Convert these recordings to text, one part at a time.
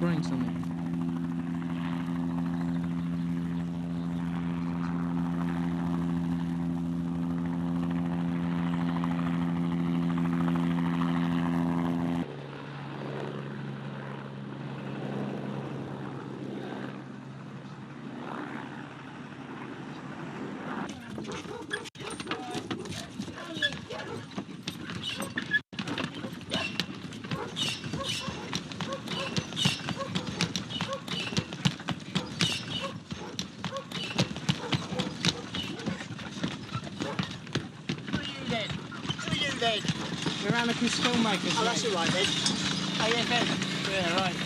spraying something. We're Anarchist filmmakers. Oh, that's all right then. AFM. Yeah, right.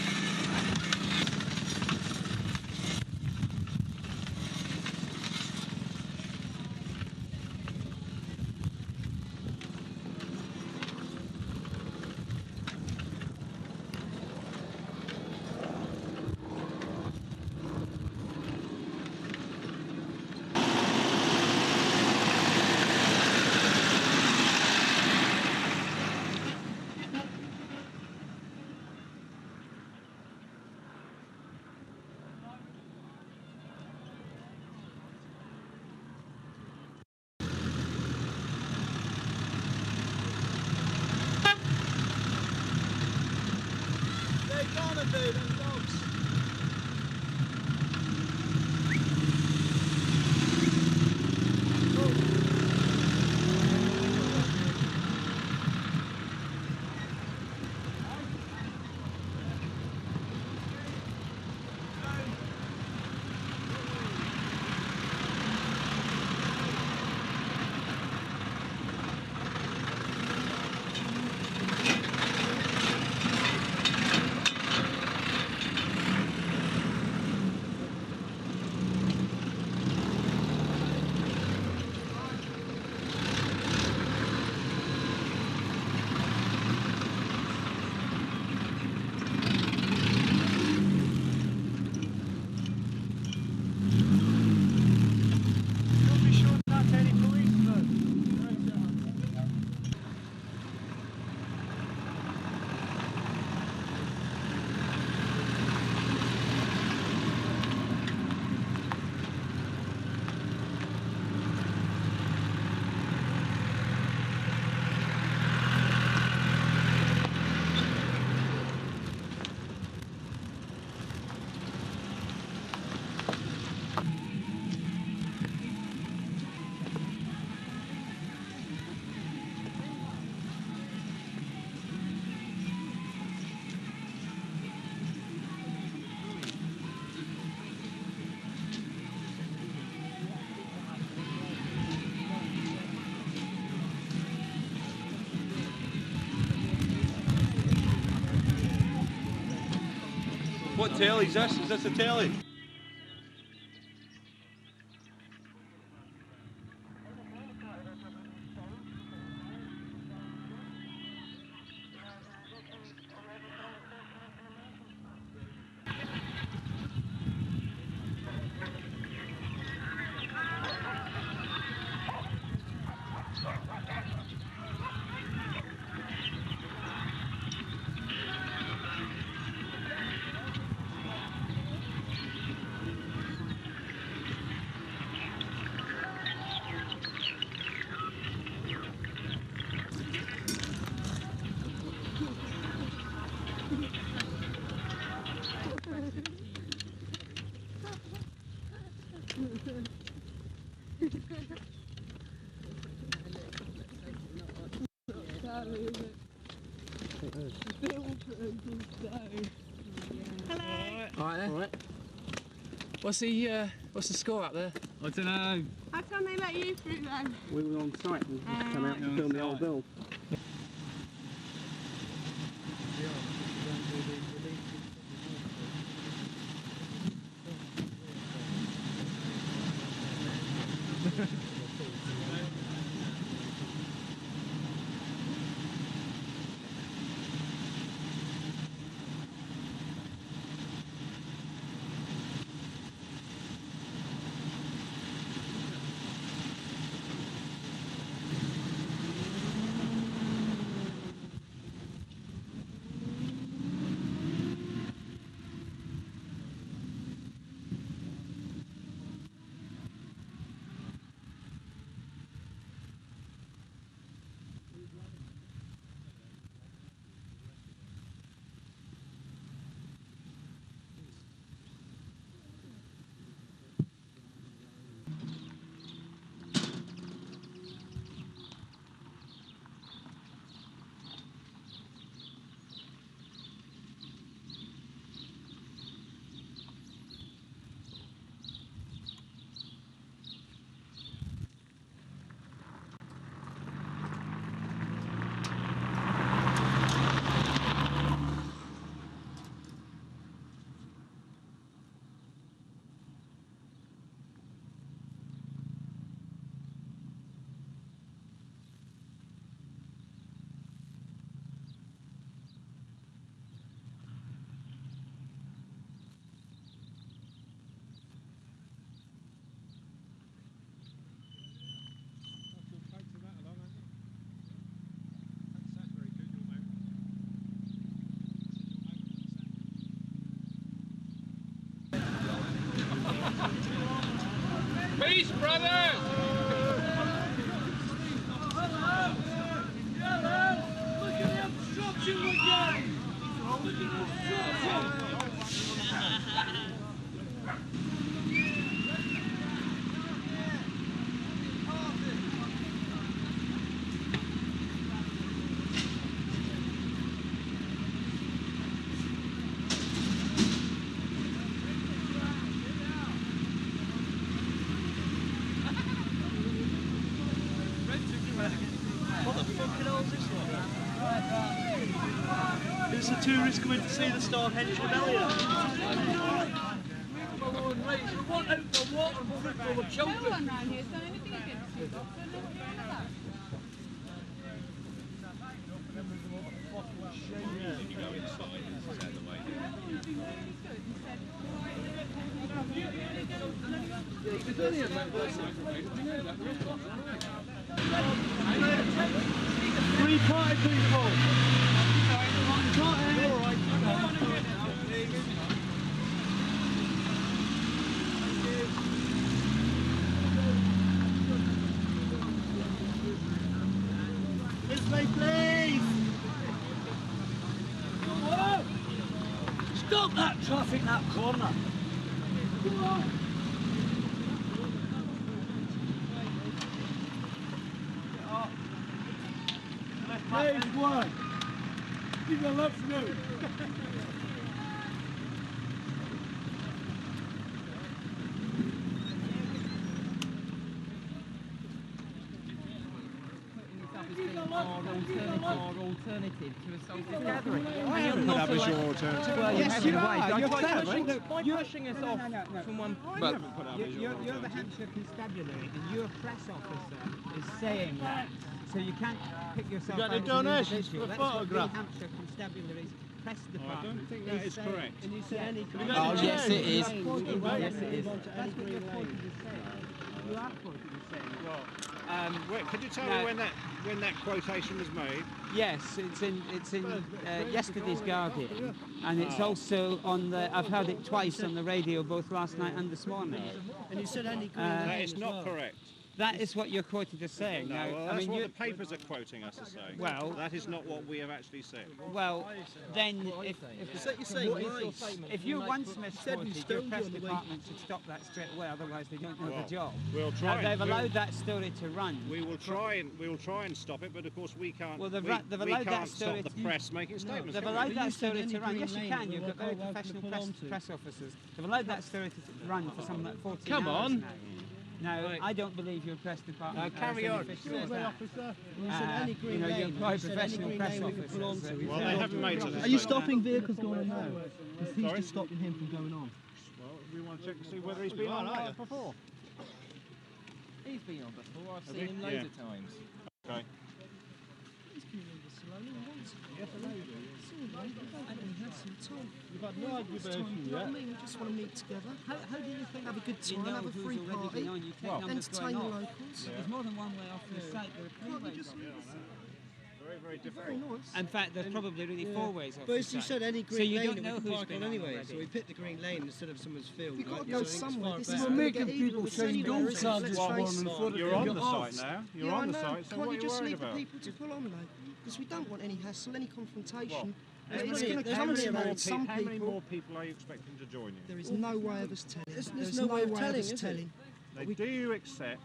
They're gonna do them dogs. What telly is this? Is this a telly? Hello. Alright then. Alright. What's the score up there? I don't know. How come they let you through then? We were on site. We just come out and film the old build. It's the tourists coming to see the Stonehenge Rebellion. Three party people. This way, please! Whoa! Stop that traffic in that corner! Phase one! Keep your left move! Alternative to a social gathering. I haven't put up as your alternative. Well, Yes, you are. You're pushing us off from one. But haven't put up as your You're the alternative. Hampshire Constabulary, and your press officer is saying that. So you can't pick yourself got out any as an donations individual. for a That's what photograph? the Hampshire Constabulary's press department don't think that is saying. correct. And you said any Oh, yes, it is. Yes, it is. That's what you're quoted as saying. You are quoted as saying. Wait, could you tell no. me when that quotation was made? Yes, it's in yesterday's Guardian, and it's also on the. I've heard it twice on the radio, both last night and this morning. And you said any green That lane is as not well. correct. That is what you're quoted as saying. No, Now, well, I that's mean, what you, the papers are quoting us as saying. Well- that is not what we have actually said. well, then if You're saying lies. if you once said we misquoted, your stoned you press on the way. department should stop that straight away. Otherwise, they don't know Well, the job. We'll Now, try. they've and, allowed that story to run. we will try and stop it, but of course we can't. Well, they've we, allowed we that can't story stop the to- press making statements. They've can we? allowed But that you said story any to run. green Yes, you lane can. we're You've got all very welcome to professional pull press, onto. press officers. They've allowed that story to run for something like 14 Come hours on. now. Now, I don't believe your press department. carry as on. official as that. You said any green you lane. employ You said any professional green press lane we could pull officers. onto. Well, they haven't made such a Are you statement. stopping vehicles going on now? Because he's Sorry? just stopping him from going on. Well, we want to check to see whether he's been on live before. He's been on before. I've Has seen he? him loads Yeah. of times. Okay. He's coming over slowly. He wants to. Yes, I know you do. And he has some time. You've had no It's time, aggravation you know what I yet. mean? We just want to meet together. How do you think Have a good you time, know have a who's free already party, been on? You take Well, numbers entertain going the off. locals. There's more than one way off the site. There are three Can't you ways just off. leave us? Very, very difficult. Very nice. In fact, there's probably really four ways off But the as you site. said, any So green you lane don't that know we can who's park been on on anyway, already. so we picked the green lane instead of someone's field. You've got to like, go so it's somewhere. far This back. is We're gonna making get people evil. It's change only all very sides let's while we're face on it. the foot. You're on the site now. You're Yeah, on the I know. site, so Can't what you are you just worried leave the about? people to pull on though? Because we don't want any hassle, any confrontation. There's It's plenty- going to there's come plenty to of that. more Some How many people, more people are you expecting to join you? there is no way of us telling. There's no way of telling, us is there? telling. They do accept.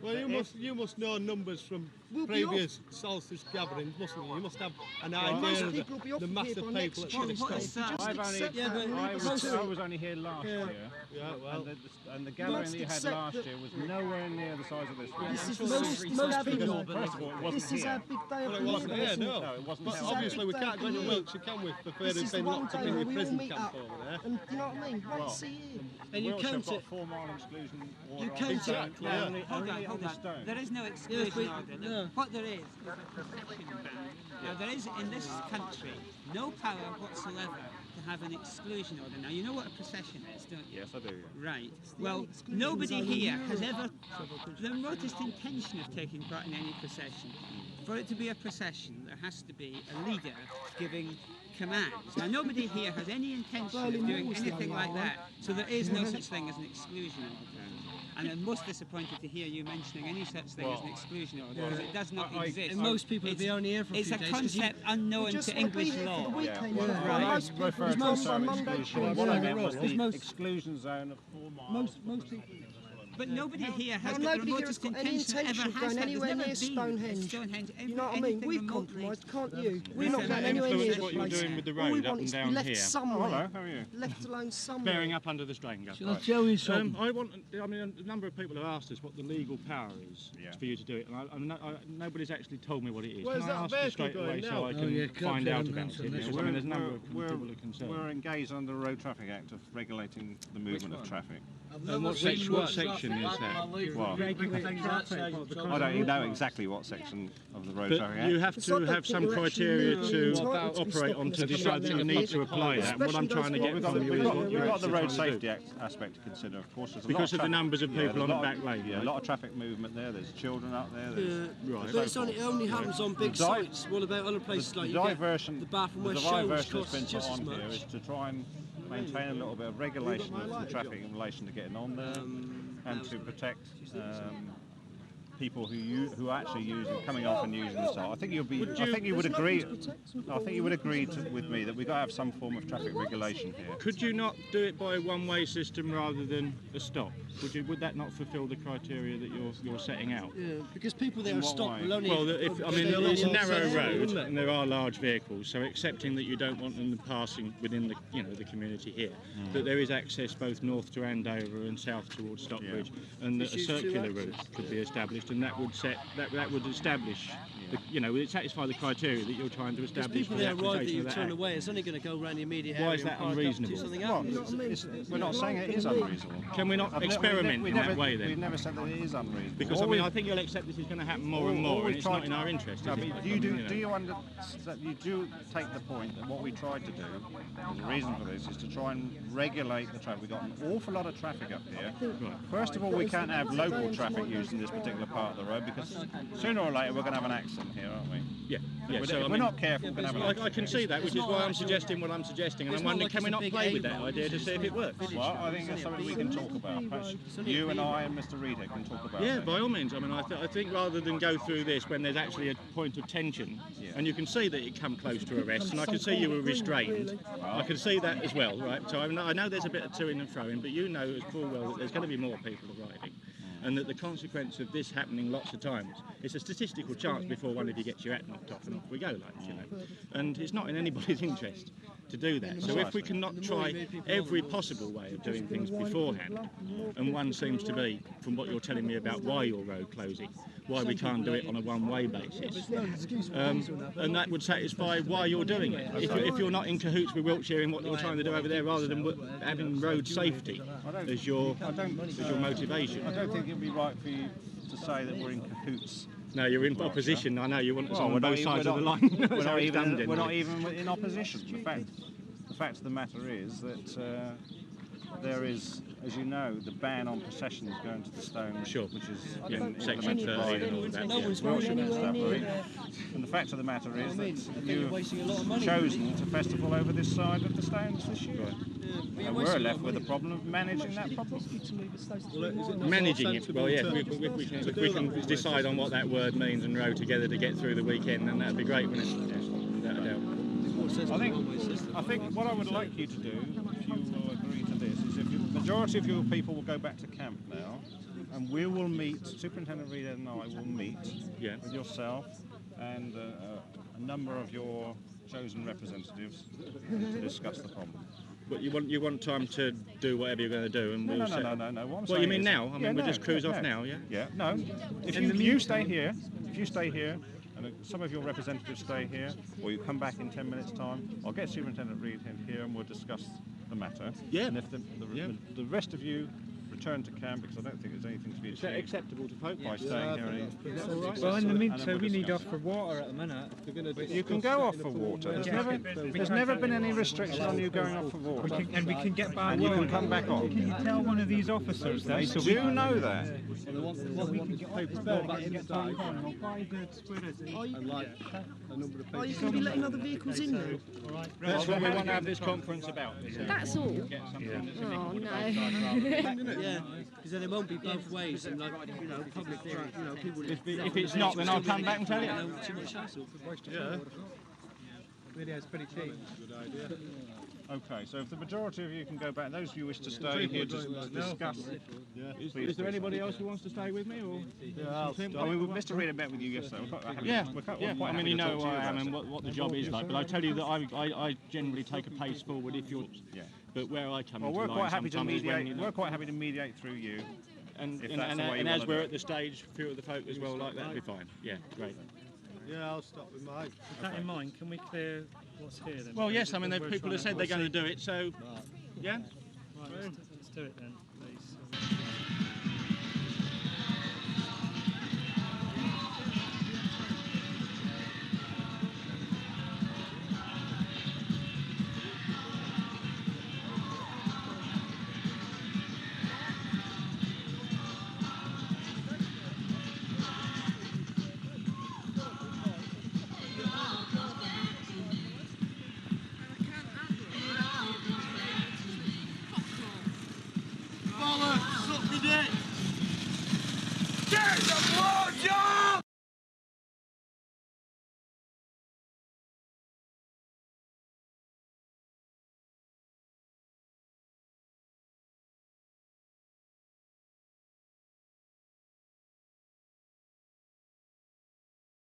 Well, But you must know numbers from We'll be previous solstice gatherings, mustn't you? You must have an Most idea of people will be off the here massive by next people that Tuesday. should have What's come. that? Just I've only, accept that and I leave was, us I to was only here last year, Yeah, well. and the gathering must that you had accept last that- year was nowhere near the size of this one. This is Most most Because, people. first of all, it wasn't This is here. our big day Well, of it the wasn't year, here, isn't it? no. No, it wasn't But This here. is our obviously big we day can't of go the to year. Wiltshire, can we? For fear This they've is the been one locked up day in where the we all prison meet camp up. over there. And you know what I mean? Wait Well, to see you. And you Wiltshire count got it. 4 mile exclusion order. You on count its it. own. Yeah. Only Hold on on. the stone. There is no exclusion but- order. yeah. What there is a procession ban. Now, there is in this country no power whatsoever to have an exclusion order. Now, you know what a procession is, don't you? Yes, I do. Right. Well, nobody here has ever the remotest intention of taking part in any procession. For it to be a procession, there has to be a leader giving commands. Now, nobody here has any intention of doing anything like that, so there is no such thing as an exclusion order. And I'm most disappointed to hear you mentioning any such thing as an exclusion order, because it does not exist. And most people would be only here for a It's few a days 'cause concept unknown just to want to be English here for law. the weekend. Right. Most people Referred to come as on an Monday, exclusion. What I meant was There's the most- exclusion zone of 4 miles. most people. But nobody here has Well, got the nobody here remotest has got any intention intention ever of has going had. anywhere There's never near been Stonehenge. Stonehenge. You know what I mean? Anything We've remotely- compromised, can't you? We're Does not that going anywhere near influence the what you're place. doing with the All we road up want and is to be down left here? somewhere. Hello, how are you? Left alone somewhere. Bearing up under the strain. Shall I tell you something? I mean, a number of people have asked us what the legal power is for you to do it, and nobody's actually told me what it is. Where's Can that I ask you vehicle straight going away now? so I Oh, can yeah, can't find you out have about mentioned it? this? Because I mean, there's a number of people are concerned. We're engaged under the Road Traffic Act of regulating the movement of traffic. And what section is that? Well, I don't even know exactly what section of the Road Traffic But Act. you have It's to like they have think some you're actually criteria legally to entitled to be operate stopping on to this decide that you coming need up. to apply that. And what I'm trying to get We've from you is what got you're the actually road trying to safety do. aspect to consider, of course. There's a Because lot of the numbers of people there's on the a lot back lane, Yeah, a right? lot of traffic movement there. There's children up there. There's Right. But it's only, it only happens on big The sites. What about other places like the you get diversion, the Bath and the West show, which diversion that's costs been put just as on here is much. to try and maintain a little bit of regulation of the traffic in relation to getting on there, and to protect people who are actually coming off and using the site. I think you would agree. I think you would agree with me that we've got to have some form of traffic regulation here. Could you not do it by a one-way system rather than a stop? Would that not fulfil the criteria that you're setting out? Yeah, because people there In are what stopped way? will only. Well, it's a narrow road wouldn't it? and there are large vehicles, so accepting that you don't want them passing within the community here, that there is access both north to Andover and south towards Stockbridge, and that a circular route could be established, and that would establish, it satisfy the criteria that you're trying to Because establish people for the there arrive that application you of that turn act. away, it's only going to go around the immediate area. Why is that and park up, unreasonable? do something Well, else. we're not saying it is unreasonable. Can we not experiment in that way We've then? never said that it is unreasonable. Because I think you'll accept this is going to happen more and more, and it's not in our interest. I is it? mean, I do mean, you understand? You do take the point that what we tried to do, and the reason for this, is to try and regulate the traffic. We've got an awful lot of traffic up here. First of all, we can't have local traffic using this particular part of the road because sooner or later we're going to have an accident here, aren't we? Yeah. If So, I we're mean, not careful, we're going to have an I accident. can see that, which is why I'm suggesting what I'm suggesting, and It's I'm not wondering, like can we it's a not big play with A that road, idea to it's see if just it works? Well, I think that's something we can talk about. Perhaps you and I and Mr. Reed can talk about Yeah, that. by all means. I mean, I think rather than go through this when there's actually a point of tension, and you can see that it come close to arrest, and I can see you were restrained. I can see that as well, right? So I know there's a bit of to-in and fro-in, but you know as full well that there's going to be more people arriving, and that the consequence of this happening lots of times, it's a statistical chance before one of you gets your hat knocked off and off we go, and it's not in anybody's interest to do that. So if we can not try every possible way of doing things beforehand, and one seems to be, from what you're telling me about why you're road closing, why we can't do it on a one-way basis, and that would satisfy why you're doing it. If you're not in cahoots with Wiltshire in what you're trying to do over there, rather than having road safety as your motivation. I don't think it would be right for you to say that we're in cahoots. No, you're in opposition. I know you want us Well, on both sides of the line. We're not even in opposition. The fact of the matter is that there is, as you know, the ban on processions going to the stones, which is Section 30 and all of that. Wiltshire Constabulary. And the fact of the matter is that you've chosen to festival over this side of the stones this year. And we're left with the problem of managing that problem. Managing it, well, yes, if we can decide on what that word means and row together to get through the weekend, then that'd be great, wouldn't it? Without a doubt. I think what I would like you to do, if you will agree to this, is if the majority of your people will go back to camp now, and we will meet, Superintendent Reed and I will meet with yourself and a number of your chosen representatives to discuss the problem. But you want time to do whatever you're going to do, and No. What you mean now? I mean, we'll just cruise off now, yeah? Yeah, no. If you stay here, and some of your representatives stay here, or you come back in 10 minutes' time, I'll get Superintendent Reed here and we'll discuss the matter. Yeah. And if the rest of you return to camp, because I don't think there's anything to be Is that achieved acceptable to folk? by staying here. Well, in the meantime, we need off for water at the minute. You can go off for water. There's never been any restriction on you going off for water. We can get back. And you can come back on. Can you tell one of these officers that? They do know that. We can get back on. I'll buy the, where is it? Are you going to be letting other vehicles in there? That's what we want to have this conference about. That's all. Get something that's Oh no. Yeah, because then it won't be both ways and like, you know, public, you know, people. If it's not, then I'll come back and tell you. Too much hassle. Yeah. Video's pretty cheap. Okay, so if the majority of you can go back, those of you who wish to stay here to discuss. Is there anybody else who wants to stay with me? Or? Yeah, I mean, Mr. Reader met with you yesterday. We're quite happy. Yeah, we're quite yeah. happy I mean, to you know talk to who I am about and it. what the job is like. But I tell you that I generally take a pace forward if you're. Yeah. But where I come Well, into we're line quite happy to sometimes is when, mediate. you know, We're quite happy to mediate through you. and if that's the way you and wanna as we're do at the stage, a few of the folk as well like that, it'll be fine. Yeah, great. Yeah, I'll stop with mate. With that in mind, can we clear what's here then? Well, yes. I mean, people have said they're going to do it, so yeah. Right, let's do it then.